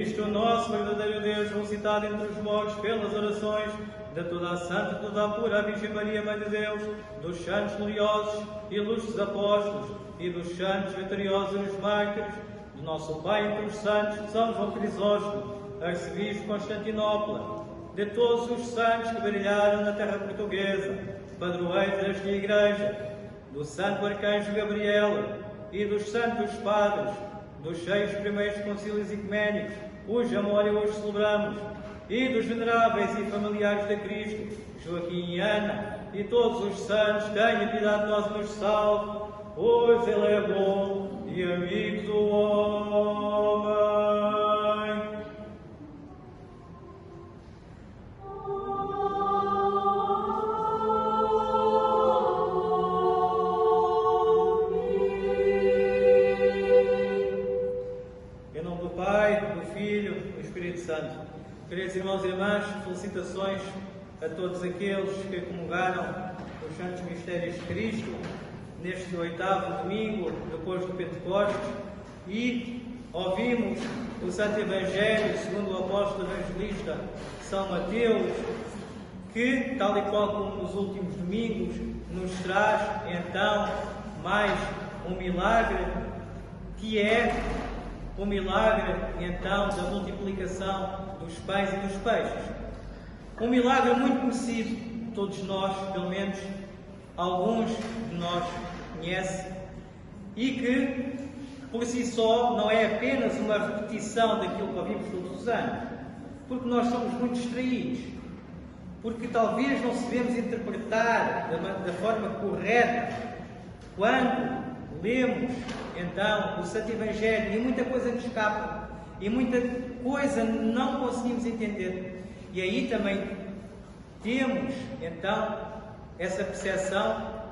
Cristo, nosso verdadeiro Deus, ressuscitado entre os mortos pelas orações de toda a santa, toda a pura Virgem Maria, Mãe de Deus, dos santos gloriosos e ilustres apóstolos e dos santos vitoriosos e os mártires, do nosso Pai entre os santos, São João Crisóstomo, arcebispo de Constantinopla, de todos os santos que brilharam na terra portuguesa, padroeiros desta Igreja, do santo arcanjo Gabriel e dos santos padres, dos 6 primeiros concílios ecuménicos, cujo amor hoje celebramos, e dos veneráveis e familiares de Cristo, Joaquim e Ana, e todos os santos, tenha piedade de nós e nos salve, pois Ele é bom e amigo do homem. Em nome do Pai, do Filho e do Espírito Santo. Queridos irmãos e irmãs, felicitações a todos aqueles que comungaram os santos mistérios de Cristo neste 8º domingo depois do Pentecostes e ouvimos o Santo Evangelho segundo o apóstolo evangelista São Mateus, que, tal e qual como nos últimos domingos, nos traz então mais um milagre, que é o milagre então da multiplicação dos pães e dos peixes. Um milagre muito conhecido, todos nós, pelo menos alguns de nós conhecem, e que por si só não é apenas uma repetição daquilo que ouvimos todos os anos, porque nós somos muito distraídos, porque talvez não sabemos interpretar da forma correta quando lemos então o Santo Evangelho, e muita coisa nos escapa, e muita coisa não conseguimos entender. E aí também temos então essa percepção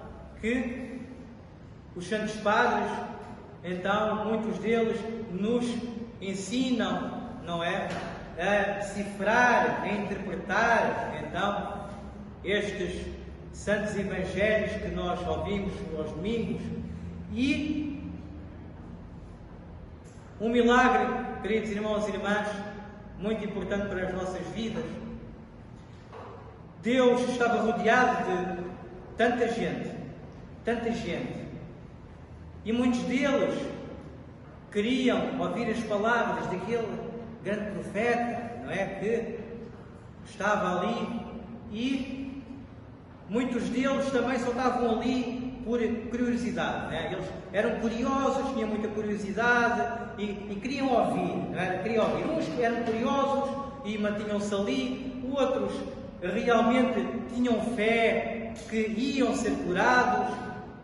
que os Santos Padres, então muitos deles nos ensinam, não é? A decifrar, a interpretar então estes Santos Evangelhos que nós ouvimos aos domingos. E um milagre, queridos irmãos e irmãs, muito importante para as nossas vidas. Deus estava rodeado de tanta gente, e muitos deles queriam ouvir as palavras daquele grande profeta, não é? Que estava ali, e muitos deles também só estavam ali por curiosidade, né? Eles eram curiosos, tinham muita curiosidade e queriam ouvir, não era? Queriam ouvir. Uns eram curiosos e mantinham-se ali, outros realmente tinham fé que iam ser curados,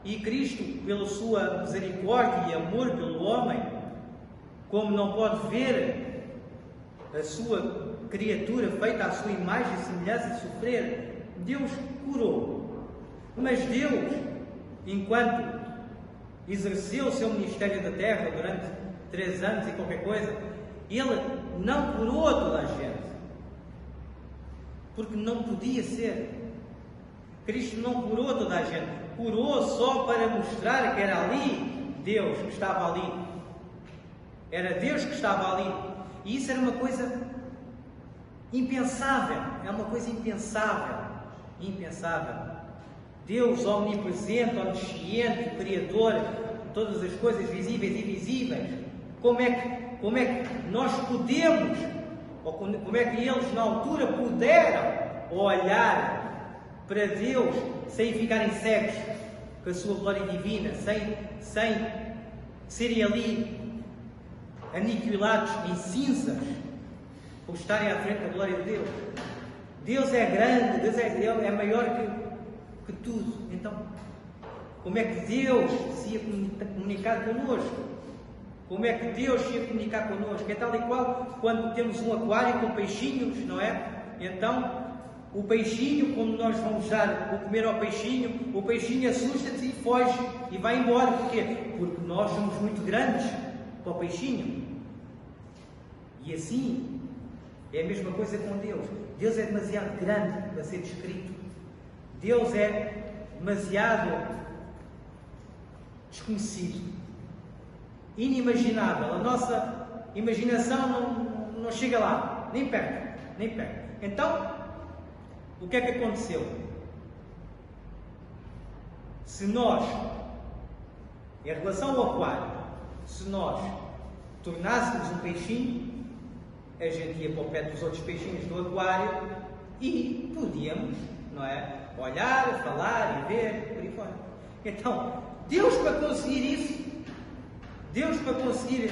e Cristo, pela sua misericórdia e amor pelo homem, como não pode ver a sua criatura feita à sua imagem e semelhança sofrer, Deus curou. Mas Deus, enquanto exerceu o seu ministério da terra durante 3 anos e qualquer coisa, Ele não curou a toda a gente, porque não podia ser. Cristo não curou a toda a gente, curou só para mostrar que era ali Deus que estava ali. Era Deus que estava ali. E isso era uma coisa impensável. É uma coisa impensável. Deus omnipresente, onisciente, Criador de todas as coisas visíveis e invisíveis. Como é que nós podemos, ou como é que eles na altura puderam olhar para Deus sem ficarem cegos com a sua glória divina, sem serem ali aniquilados em cinzas por estarem à frente da glória de Deus? Deus é grande, Deus é maior que tudo. Então, como é que Deus se ia comunicar connosco? Como é que Deus se ia comunicar connosco? É tal e qual quando temos um aquário com peixinhos, não é? Então, o peixinho, quando nós vamos dar o comer ao peixinho, o peixinho assusta-se e foge e vai embora. Porquê? Porque nós somos muito grandes para o peixinho. E assim, é a mesma coisa com Deus. Deus é demasiado grande para ser descrito. Deus é demasiado desconhecido, inimaginável. A nossa imaginação não chega lá, nem perto, nem perto. Então, o que é que aconteceu? Se nós, em relação ao aquário, se nós tornássemos um peixinho, a gente ia para o pé dos outros peixinhos do aquário e podíamos, não é? Olhar, falar e ver, por aí fora. Então, Deus para conseguir isso, Deus para conseguir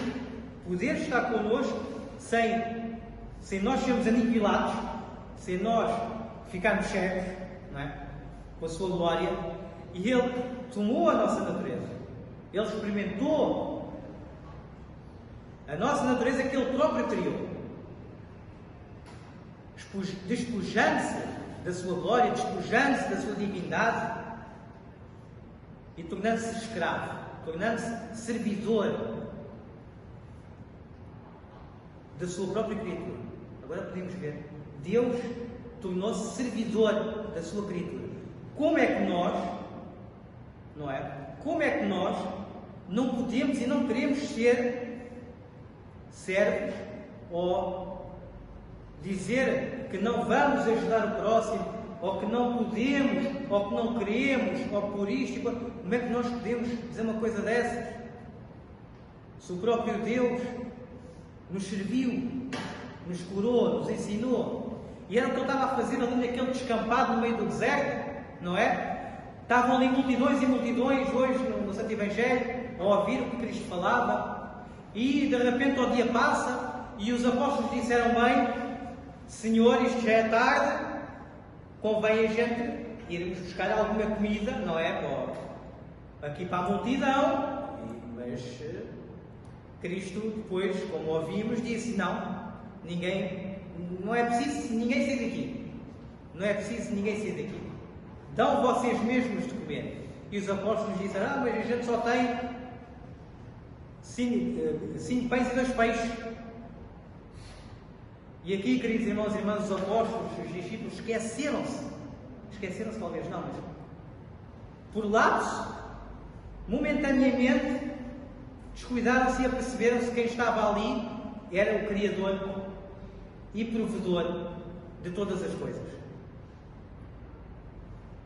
poder estar connosco, sem nós sermos aniquilados, sem nós ficarmos cegos, não é? Com a sua glória, e Ele tomou a nossa natureza, Ele experimentou a nossa natureza que Ele próprio criou, despojando-se da sua glória, despojando-se da sua divindade e tornando-se escravo, tornando-se servidor da sua própria criatura. Agora podemos ver, Deus tornou-se servidor da sua criatura. Como é que nós, não é? Como é que nós não podemos e não queremos ser servos ou dizer que não vamos ajudar o próximo, ou que não podemos, ou que não queremos, ou por isto, como é que nós podemos dizer uma coisa dessas? Se o próprio Deus nos serviu, nos curou, nos ensinou, e era o que Ele estava a fazer ali naquele descampado no meio do deserto, não é? Estavam ali multidões e multidões hoje no Santo Evangelho a ouvir o que Cristo falava, e de repente o dia passa e os apóstolos disseram: bem, Senhor, isto já é tarde, convém a gente irmos buscar alguma comida, não é? Aqui para a multidão. Mas Cristo depois, como ouvimos, disse: não é preciso ninguém sair daqui. Não é preciso ninguém sair daqui. Dão vocês mesmos de comer. E os apóstolos disseram: mas a gente só tem 5 pães e 2 peixes. E aqui, queridos irmãos e irmãs, os apóstolos, os discípulos, esqueceram-se talvez não, mas por lapso, momentaneamente, descuidaram-se e aperceberam-se que quem estava ali era o Criador e provedor de todas as coisas.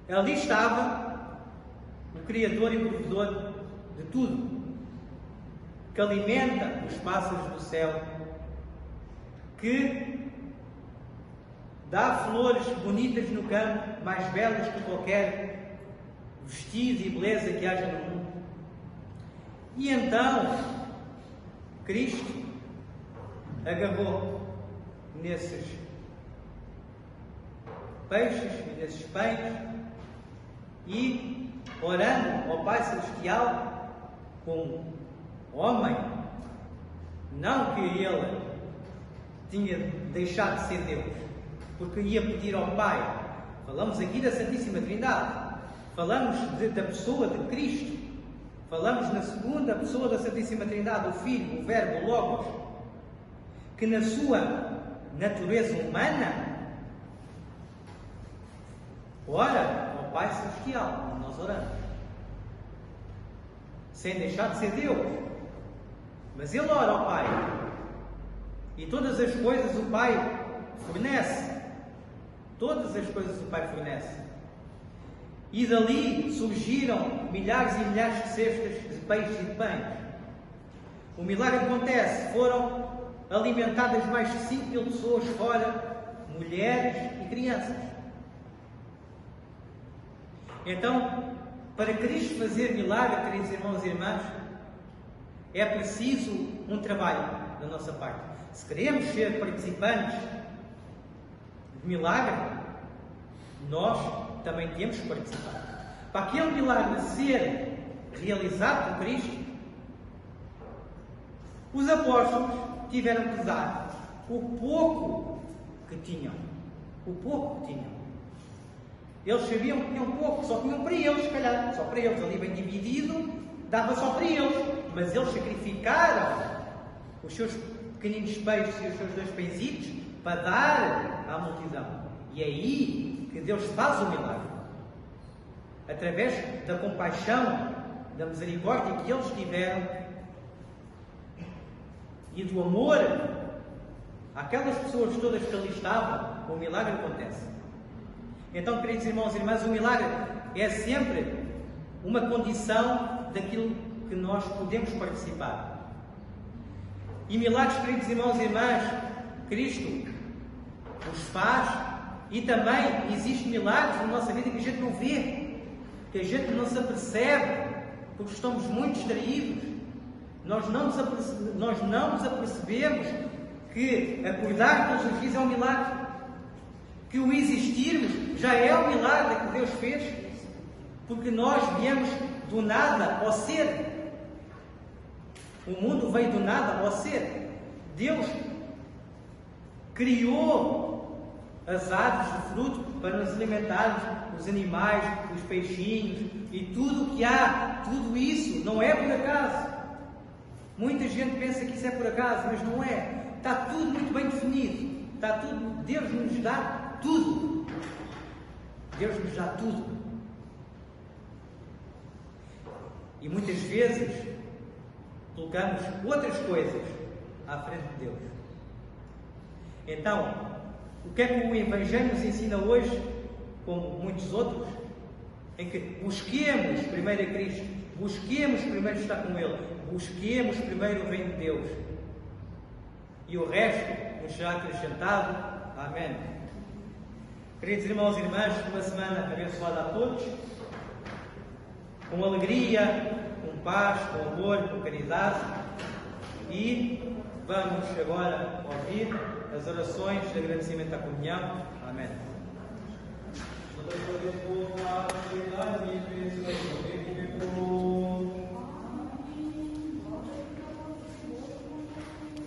Ali estava o Criador e provedor de tudo, que alimenta os pássaros do céu, que dá flores bonitas no campo, mais belas que qualquer vestido e beleza que haja no mundo. E então, Cristo agarrou nesses peixes e nesses pães e, orando ao Pai Celestial, como homem, não que ele tinha deixado de ser Deus, porque ia pedir ao Pai. Falamos aqui da Santíssima Trindade, falamos da pessoa de Cristo, falamos na segunda pessoa da Santíssima Trindade, o Filho, o Verbo, o Logos, que na sua natureza humana ora ao Pai Celestial, como nós oramos, sem deixar de ser Deus, mas ele ora ao Pai. E todas as coisas o Pai fornece. Todas as coisas o Pai fornece. E dali surgiram milhares e milhares de cestas de peixes e de pães. O milagre acontece. Foram alimentadas mais de 5.000 pessoas fora, mulheres e crianças. Então, para Cristo fazer milagre, queridos irmãos e irmãs, é preciso um trabalho da nossa parte. Se queremos ser participantes de milagre, nós também temos que participar. Para aquele milagre ser realizado por Cristo, os apóstolos tiveram que dar o pouco que tinham. O pouco que tinham. Eles sabiam que tinham pouco, só tinham para eles, se calhar. Só para eles, ali bem dividido, dava só para eles. Mas eles sacrificaram os seus pequeninos peixes e os seus 2 pãezitos para dar à multidão. E é aí que Deus faz o milagre. Através da compaixão, da misericórdia que eles tiveram e do amor Aquelas pessoas todas que ali estavam, o milagre acontece. Então, queridos irmãos e irmãs, o milagre é sempre uma condição daquilo que nós podemos participar. E milagres, queridos irmãos e irmãs, Cristo os faz, e também existem milagres na nossa vida que a gente não vê, que a gente não se apercebe, porque estamos muito distraídos. Nós não nos apercebemos que acordar todos os dias é um milagre, que o existirmos já é um milagre que Deus fez, porque nós viemos do nada ao ser. O mundo veio do nada ao ser. Deus criou as árvores de fruto para nos alimentarmos, os animais, os peixinhos e tudo o que há. Tudo isso não é por acaso. Muita gente pensa que isso é por acaso, mas não é. Está tudo muito bem definido. Está tudo. Deus nos dá tudo. Deus nos dá tudo. E muitas vezes colocamos outras coisas à frente de Deus. Então, o que é que o Evangelho nos ensina hoje, como muitos outros? Em que busquemos primeiro a Cristo, busquemos primeiro estar com Ele, busquemos primeiro o reino de Deus. E o resto nos será acrescentado. Amém. Queridos irmãos e irmãs, uma semana abençoada a todos, com alegria, com paz, com amor, com caridade. E vamos agora ouvir as orações de agradecimento à comunhão. Amém. Deus,